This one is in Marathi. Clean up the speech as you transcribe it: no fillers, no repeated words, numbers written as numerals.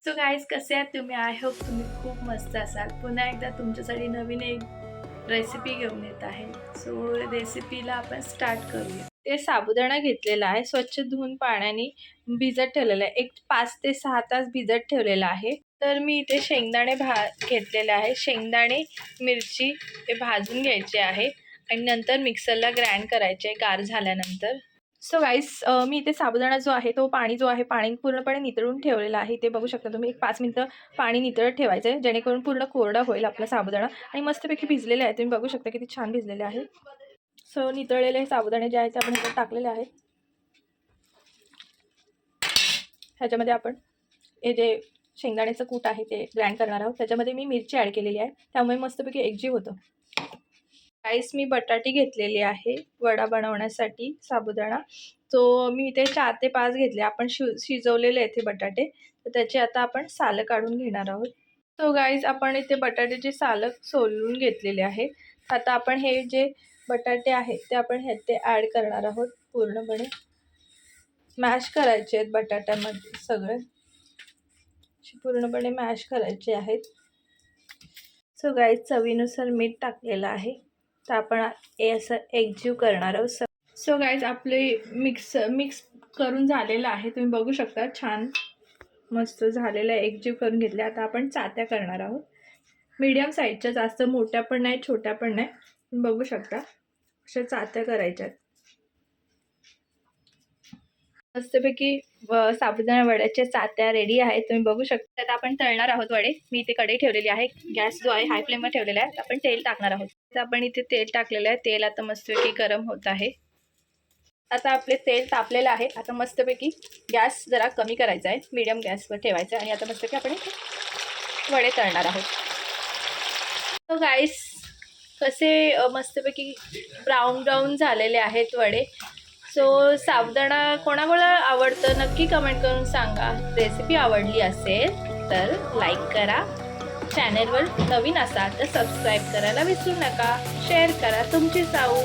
सो गाईज, कसे आहात तुम्ही? आय होप तुम्ही खूप मस्त असाल. पुन्हा एकदा तुमच्यासाठी नवीन एक रेसिपी घेऊन येत आहे. सो रेसिपीला आपण स्टार्ट करूया. ते साबुदाणा घेतलेला आहे, स्वच्छ धुवून पाण्याने भिजत ठेवलेला आहे. एक 5 ते 6 तास भिजत ठेवलेला आहे. तर मी इथे शेंगदाणे घेतलेले आहे. शेंगदाणे, मिरची हे भाजून घ्यायचे आहे आणि नंतर मिक्सरला ग्राइंड करायचे गार झाल्यानंतर. सो गाईस, मी इथे साबुदाणा जो आहे तो पाणी पूर्णपणे नितळून ठेवलेला आहे. इथे बघू शकता तुम्ही, एक 5 मिनिटं पाणी नितळत ठेवायचं आहे, जेणेकरून पूर्ण कोरडा होईल आपला साबुदाणा आणि मस्तपैकी भिजलेले आहे. तुम्ही बघू शकता किती छान भिजलेले आहे. सो नितळलेले साबुदाणे जे आहेत ते आपण इथे टाकलेले आहेत. ह्याच्यामध्ये आपण हे जे शेंगदाण्याचं कूट आहे ते ग्राइंड करणार आहोत. त्याच्यामध्ये मी मिरची ॲड केलेली आहे, त्यामुळे मस्तपैकी एकजीव होतं. राईस मी बटाटे घेतलेले आहे वडा बनवण्यासाठी साबुदाणा. तो मी इथे 4 ते 5 घेतले. आपण शिजवलेले आहेत हे बटाटे, तर त्याचे आता आपण सालं काढून घेणार आहोत. सो गाईज, आपण इथे बटाट्याचे सालं सोलून घेतलेले आहे. आता आपण हे जे बटाटे आहेत ते आपण ह्यात ॲड करणार आहोत. पूर्णपणे मॅश करायचे आहेत बटाट्यामध्ये सगळे, पूर्णपणे मॅश करायचे आहेत. सो गाईज, चवीनुसार मीठ टाकलेलं आहे. तर आपण हे असं एकजीव करणार आहोत. सो गाईज, आपले मिक्स करून झालेलं आहे. तुम्ही बघू शकता छान मस्त झालेलं आहे, एकजीव करून घेतले. आता आपण चात्या करणार आहोत मीडियम साईजच्या, जास्त मोठ्या पण नाही छोट्या पण नाही. तुम्ही बघू शकता अशा चात्या करायच्या. मस्तपैकी साबुदाणा वड्याच्या चात्या रेडी आहेत. तुम्ही बघू शकता. आता आपण तळणार आहोत वडे. मी इथे कढई ठेवलेली आहे, गॅस जो आहे हाय फ्लेमवर ठेवलेला आहे. आपण तेल टाकणार आहोत. तर आपण इथे तेल टाकलेलं आहे. तेल आता मस्तपैकी गरम होत आहे. आता आपले तेल तापलेलं आहे. आता मस्तपैकी गॅस जरा कमी करायचा आहे, मीडियम गॅसवर ठेवायचा आहे आणि आता मस्तपैकी आपण वडे तळणार आहोत. तर गाईस, कसे मस्तपैकी ब्राऊन झालेले आहेत वडे. सो साबुदाणा कोणाकोणाला आवडतं नक्की कमेंट करून सांगा. रेसिपी आवडली असेल तर लाईक करा. चॅनेलवर नवीन असाल तर सबस्क्राईब करायला विसरू नका. शेअर करा. तुमची साऊ.